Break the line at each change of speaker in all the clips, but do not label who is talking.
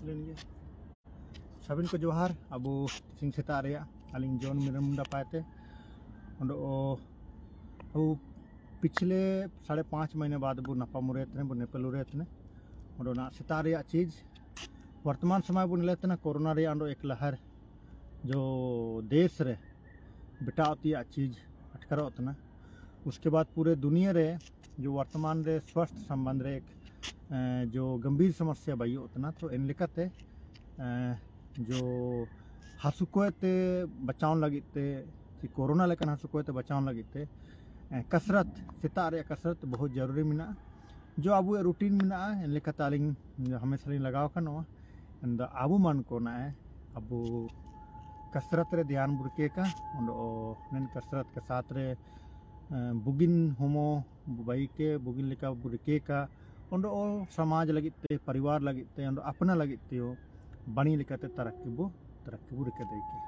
सबिन को जोहार अबो सिंह सेता रेया अलिंग जॉन मिरन मुंडा पाते अब पिछले 5.5 महीने बाद बो नापा मुरेतने बो नेपाल उरेतने और सेता रेया चीज़ वर्तमान समय बो लेते कोरोना रे एक लहर जो देश रे बिटावती चीज़ अटकरतना उसके बाद पूरे दुनिया रे जो वर्तमान रे स्वास्थ्य संबंध रे एक जो गंभीर समस्या बई उतना तो इन लेकाते जो हासुकोते बचाव लगते कि कोरोना लेकिन हासुकोते बचाव लगते कसरत सेता रे कसरत बहुत जरूरी मिना जो अब रूटीन मिना इन लेकाते आलिंग हमेशा लिंग लगाव कनवा अब मन को ना अब कसरत रे ध्यान बुरके का और कसरत के साथ रे बुगिन होमो बाई के बुगिन लेका बुरके का और समाज लगते परिवार लगते अपना लगते हो बणी लेकाते तरक्की बुरके देके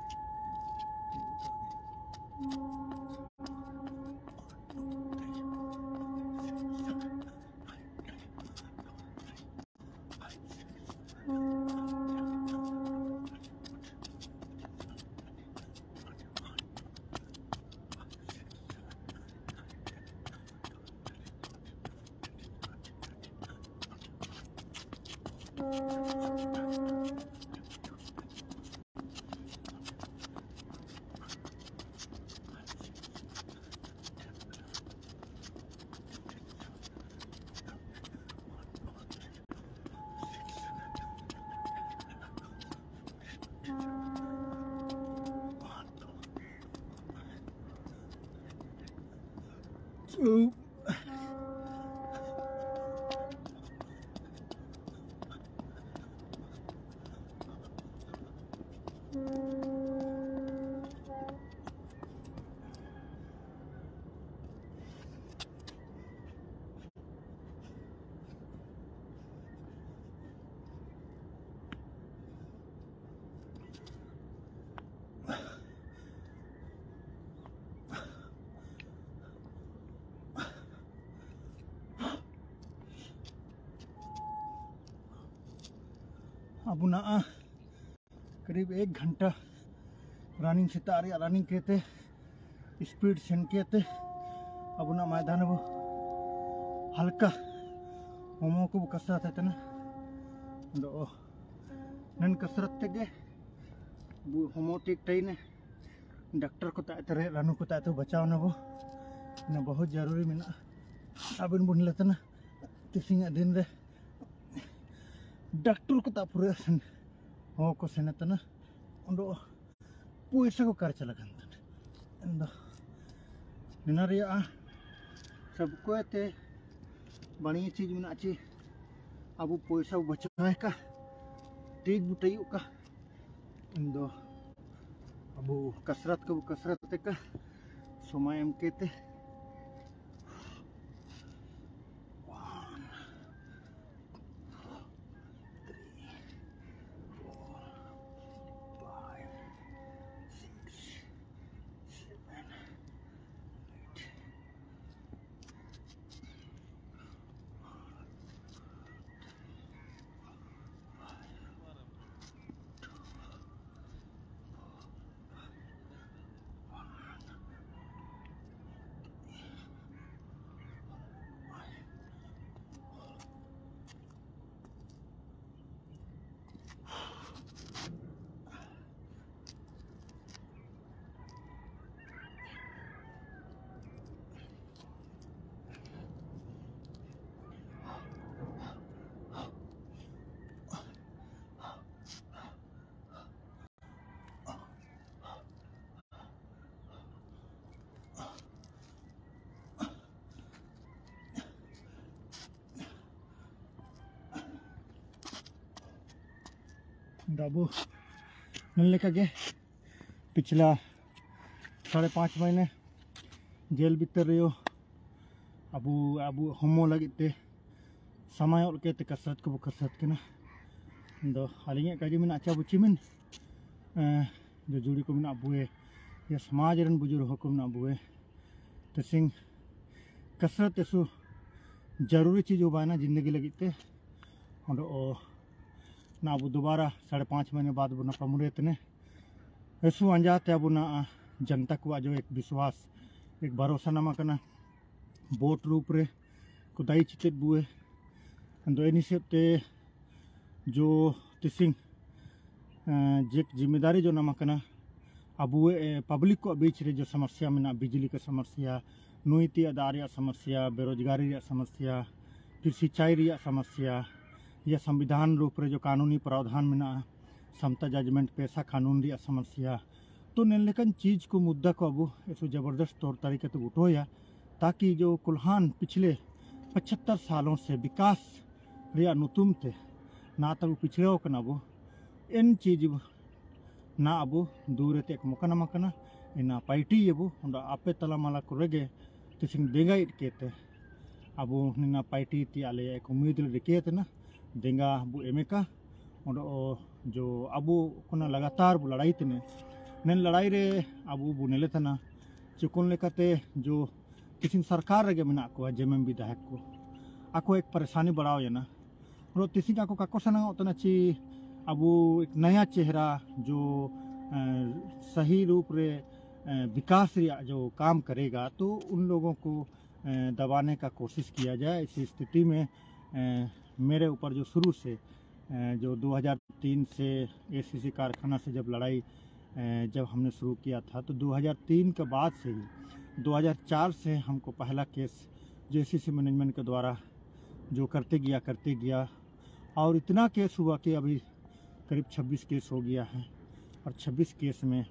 अब ना करीब 1 घंटा रनिंग सेता रे रनिंग कहते स्पीड सेन कहते अब ना मैदान वो हल्का होमो को कसरत है ना नन कसरत तेगे होमो टिक टाइने डॉक्टर को ताते रे रानू को ताते बचाव ना वो ना बहुत जरूरी मिना अब इन बुन लेते ना तिसिंग दिन रे डॉक्टर को तापुरे सन हो को सेनतना उंडो पैसा को खर्च लगन इंदो निनारिया सबको ते बढ़िया चीज में ची अब पैसा बचाए का ठीक बुटाई का इंदो अब कसरत का समय एम कहते दाबू मिलने का के पिछला 5.5 महीने जेल भीतर रही हो अब होमो लगते समय और कहते कसरत को कसरत के ना दो हालिंगे काजी में अच्छा बुची में जो जुड़ी को में अबुए या समाज रन बुजुर्ग को में अबुए तो सिंह कसरत ऐसो जरूरी चीज़ हो ना जिंदगी लगते और ना अब दोबारा 5.5 महीने बाद वो नपा मुरे तने ऐसु अंजाते अब ना जनता को जो एक विश्वास एक भरोसा नमा करना बोट रूप रे कुदाई चितेत बुए अंदो एनिसेते जो तिसिंग जेक जिम्मेदारी जो नमा करना अब पब्लिक को बीच रे जो समस्या में ना बिजली का समस्या नुईती आधार या समस्या बेरोजगारी या समस्या फिर सिंचाई या समस्या या संविधान रूप रे जो कानूनी प्रावधान में ना समता जजमेंट पैसा कानून या समस्या तो नेलेकन चीज़ को मुद्दा को अब ऐसे ज़बरदस्त तौर तरीके से उठोया ताकि जो कुल्हान पिछले 75 सालों से विकास रिया नुतुम थे ना तब पिछड़े हो कना वो इन चीज़ ना अब दूर ते एक मकना मकना इना पाइटी ये वो उन आपे तला माला कुरेगे तिसिंग देगा इटकेते अब ना पाइटी ती आले एक उम्मीद लेके ना देगा वो एमेका और जो अब कोना लगातार वो लड़ाई तने नैन लड़ाई रे अब वो नेले तना चुकुन लेकाते जो किसी सरकार रगे में को जेमेम विधायक को आको एक परेशानी बढ़ाओ ये ना और तिसी का को काको सना उतना ची अब एक नया चेहरा जो सही रूप रे विकास जो काम करेगा तो उन लोगों को दबाने का कोशिश किया जाए। इस स्थिति में मेरे ऊपर जो शुरू से जो 2003 से एसीसी कारखाना से जब लड़ाई जब हमने शुरू किया था तो 2003 के बाद से ही 2004 से हमको पहला केस जो एसीसी मैनेजमेंट के द्वारा जो करते गया और इतना केस हुआ कि अभी करीब 26 केस हो गया है और 26 केस में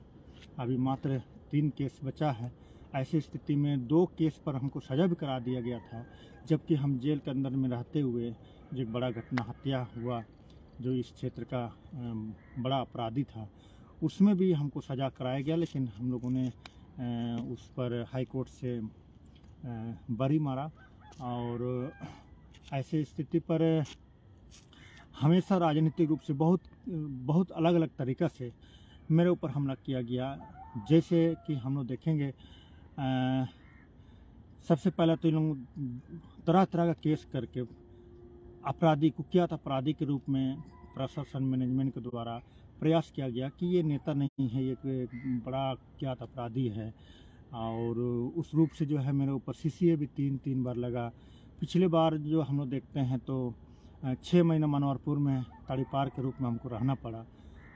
अभी मात्र 3 केस बचा है। ऐसी स्थिति में 2 केस पर हमको सज़ा भी करा दिया गया था जबकि हम जेल के अंदर में रहते हुए जो एक बड़ा घटना हत्या हुआ जो इस क्षेत्र का बड़ा अपराधी था उसमें भी हमको सज़ा कराया गया, लेकिन हम लोगों ने उस पर हाई कोर्ट से बरी मारा। और ऐसे स्थिति पर हमेशा राजनीतिक रूप से बहुत अलग अलग तरीक़ा से मेरे ऊपर हमला किया गया। जैसे कि हम लोग देखेंगे सबसे पहले तो इन लोग तरह तरह का केस करके अपराधी कुख्यात अपराधी के रूप में प्रशासन मैनेजमेंट के द्वारा प्रयास किया गया कि ये नेता नहीं है, ये एक बड़ा कुख्यात अपराधी है। और उस रूप से जो है मेरे ऊपर सीसीए भी 3 बार लगा। पिछले बार जो हम लोग देखते हैं तो 6 महीना मनोहरपुर में ताड़ीपार के रूप में हमको रहना पड़ा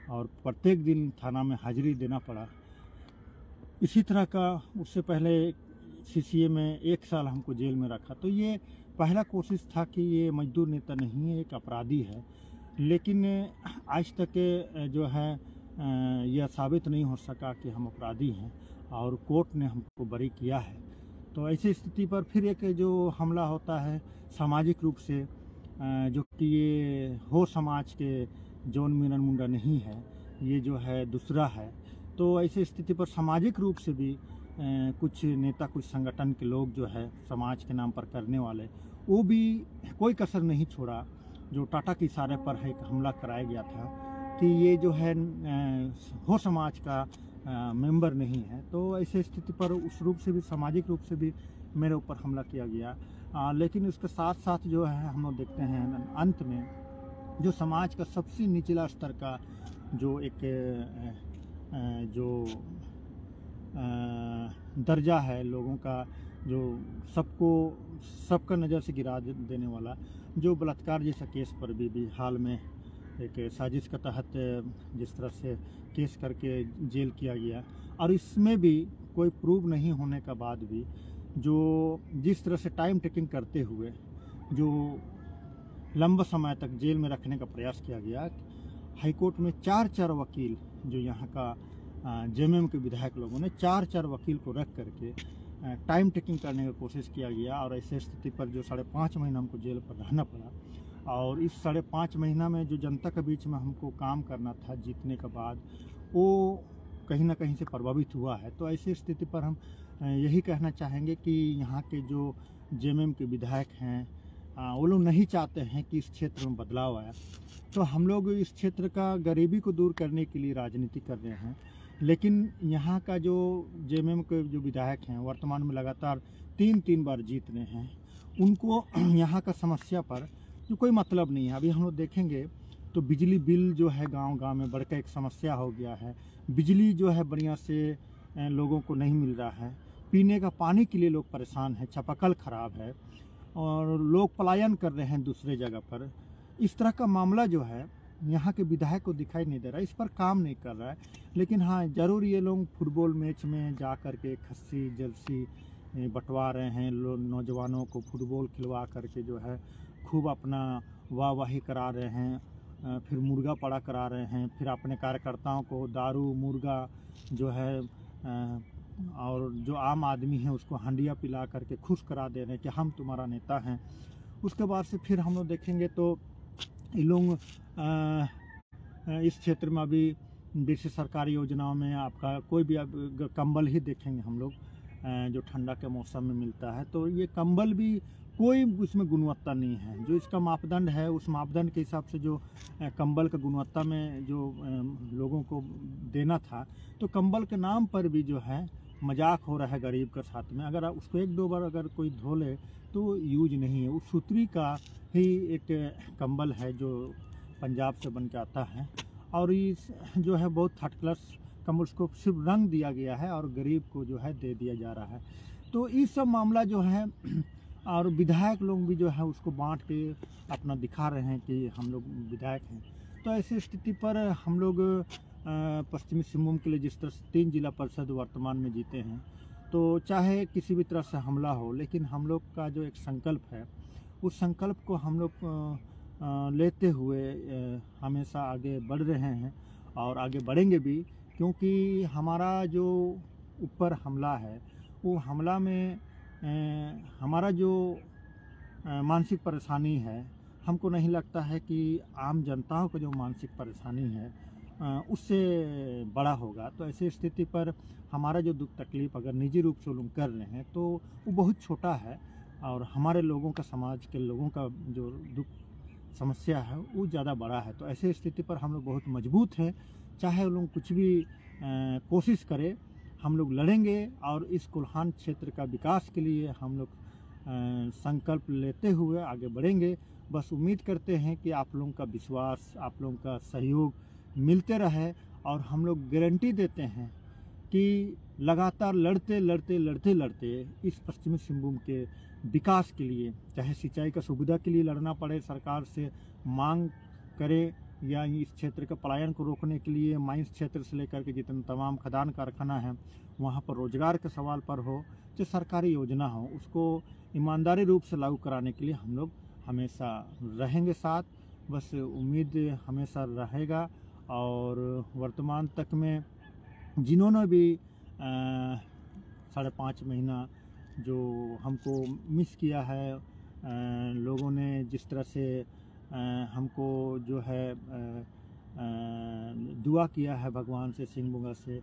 और प्रत्येक दिन थाना में हाजिरी देना पड़ा। इसी तरह का उससे पहले सीसीए में 1 साल हमको जेल में रखा। तो ये पहला कोशिश था कि ये मजदूर नेता नहीं है, एक अपराधी है, लेकिन आज तक जो है यह साबित नहीं हो सका कि हम अपराधी हैं और कोर्ट ने हमको बरी किया है। तो ऐसी स्थिति पर फिर एक जो हमला होता है सामाजिक रूप से जो कि ये हो समाज के जॉन मीनन मुंडा नहीं है, ये जो है दूसरा है। तो ऐसी स्थिति पर सामाजिक रूप से भी कुछ नेता कुछ संगठन के लोग जो है समाज के नाम पर करने वाले वो भी कोई कसर नहीं छोड़ा। जो टाटा के इशारे पर है एक हमला कराया गया था कि ये जो है हो समाज का मेंबर नहीं है। तो ऐसे स्थिति पर उस रूप से भी सामाजिक रूप से भी मेरे ऊपर हमला किया गया। लेकिन उसके साथ साथ जो है हम लोग देखते हैं अंत में जो समाज का सबसे निचला स्तर का जो एक जो दर्जा है लोगों का, जो सबका नज़र से गिरा देने वाला जो बलात्कार जैसा केस पर भी हाल में एक साजिश के तहत जिस तरह से केस करके जेल किया गया और इसमें भी कोई प्रूव नहीं होने का बाद भी जो जिस तरह से टाइम टेकिंग करते हुए जो लंबा समय तक जेल में रखने का प्रयास किया गया। हाईकोर्ट में 4 वकील जो यहाँ का जेएमएम के विधायक लोगों ने 4 वकील को रख करके टाइम टेकिंग करने की कोशिश किया गया। और ऐसे स्थिति पर जो 5.5 महीना हमको जेल पर रहना पड़ा और इस 5.5 महीना में जो जनता के बीच में हमको काम करना था जीतने के बाद वो कहीं ना कहीं से प्रभावित हुआ है। तो ऐसी स्थिति पर हम यही कहना चाहेंगे कि यहाँ के जो जेएमएम के विधायक हैं वो लोग नहीं चाहते हैं कि इस क्षेत्र में बदलाव आया। तो हम लोग इस क्षेत्र का गरीबी को दूर करने के लिए राजनीति कर रहे हैं, लेकिन यहाँ का जो जेएमएम के जो विधायक हैं वर्तमान में लगातार 3 बार जीत रहे हैं, उनको यहाँ का समस्या पर जो कोई मतलब नहीं है। अभी हम लोग देखेंगे तो बिजली बिल जो है गांव-गांव में बढ़ के एक समस्या हो गया है। बिजली जो है बढ़िया से लोगों को नहीं मिल रहा है। पीने का पानी के लिए लोग परेशान हैं, चापाकल ख़राब है और लोग पलायन कर रहे हैं दूसरे जगह पर। इस तरह का मामला जो है यहाँ के विधायक को दिखाई नहीं दे रहा है, इस पर काम नहीं कर रहा है। लेकिन हाँ, ज़रूर ये लोग फुटबॉल मैच में जा कर के खस्सी जर्सी बंटवा रहे हैं, लोग नौजवानों को फुटबॉल खिलवा करके जो है खूब अपना वाहवाही करा रहे हैं, फिर मुर्गा पड़ा करा रहे हैं, फिर अपने कार्यकर्ताओं को दारू मुर्गा जो है और जो आम आदमी है उसको हंडिया पिला करके खुश करा दे रहे हैं कि हम तुम्हारा नेता हैं। उसके बाद से फिर हम लोग देखेंगे तो ये लोग इस क्षेत्र में अभी विशेष सरकारी योजनाओं में आपका कोई भी अब कंबल ही देखेंगे हम लोग जो ठंडा के मौसम में मिलता है, तो ये कंबल भी कोई उसमें गुणवत्ता नहीं है। जो इसका मापदंड है उस मापदंड के हिसाब से जो कंबल का गुणवत्ता में जो लोगों को देना था, तो कंबल के नाम पर भी जो है मजाक हो रहा है गरीब के साथ में। अगर उसको एक दो बार अगर कोई धो ले तो यूज नहीं है। उस सूतरी का ही एक कंबल है जो पंजाब से बन के आता है और इस जो है बहुत थर्ड क्लास कंबल, उसको सिर्फ रंग दिया गया है और गरीब को जो है दे दिया जा रहा है। तो इस सब मामला जो है और विधायक लोग भी जो है उसको बांट के अपना दिखा रहे हैं कि हम लोग विधायक हैं। तो ऐसी स्थिति पर हम लोग पश्चिमी सिंहभूम के लिए जिस तरह से 3 जिला परिषद वर्तमान में जीते हैं, तो चाहे किसी भी तरह से हमला हो, लेकिन हम लोग का जो एक संकल्प है उस संकल्प को हम लोग लेते हुए हमेशा आगे बढ़ रहे हैं और आगे बढ़ेंगे भी, क्योंकि हमारा जो ऊपर हमला है वो हमला में हमारा जो मानसिक परेशानी है, हमको नहीं लगता है कि आम जनताओं को जो मानसिक परेशानी है उससे बड़ा होगा। तो ऐसी स्थिति पर हमारा जो दुख तकलीफ़ अगर निजी रूप से लोग कर रहे हैं तो वो बहुत छोटा है और हमारे लोगों का, समाज के लोगों का जो दुख समस्या है वो ज़्यादा बड़ा है। तो ऐसे स्थिति पर हम लोग बहुत मजबूत हैं, चाहे वो लोग कुछ भी कोशिश करें, हम लोग लड़ेंगे और इस कोल्हान क्षेत्र का विकास के लिए हम लोग संकल्प लेते हुए आगे बढ़ेंगे। बस उम्मीद करते हैं कि आप लोगों का विश्वास, आप लोगों का सहयोग मिलते रहे और हम लोग गारंटी देते हैं कि लगातार लड़ते लड़ते लड़ते लड़ते इस पश्चिमी सिंहभूम के विकास के लिए, चाहे सिंचाई का सुविधा के लिए लड़ना पड़े, सरकार से मांग करें, या इस क्षेत्र के पलायन को रोकने के लिए माइंस क्षेत्र से लेकर के जितने तमाम खदान कारखाना हैं वहाँ पर रोजगार के सवाल पर हो, जो सरकारी योजना हो उसको ईमानदारी रूप से लागू कराने के लिए हम लोग हमेशा रहेंगे साथ। बस उम्मीद हमेशा रहेगा। और वर्तमान तक में जिन्होंने भी 5.5 महीना जो हमको मिस किया है, लोगों ने जिस तरह से हमको जो है दुआ किया है भगवान से, सिंहभूम से,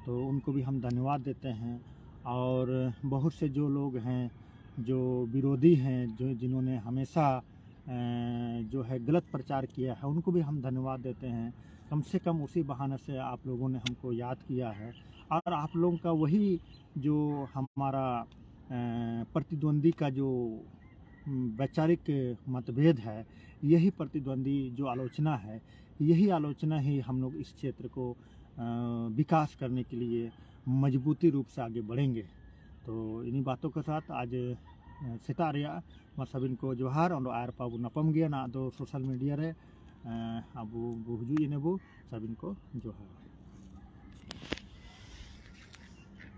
तो उनको भी हम धन्यवाद देते हैं। और बहुत से जो लोग हैं जो विरोधी हैं, जो जिन्होंने हमेशा जो है गलत प्रचार किया है, उनको भी हम धन्यवाद देते हैं। कम से कम उसी बहाने से आप लोगों ने हमको याद किया है और आप लोगों का वही जो हमारा प्रतिद्वंदी का जो वैचारिक मतभेद है, यही प्रतिद्वंदी जो आलोचना है, यही आलोचना ही हम लोग इस क्षेत्र को विकास करने के लिए मजबूती रूप से आगे बढ़ेंगे। तो इन्हीं बातों के साथ आज सितारिया सबिन को जोहार और आर पाबू नपम गया ना दो सोशल मीडिया रे अब बुहजू इनेबू सबिन को जोहार।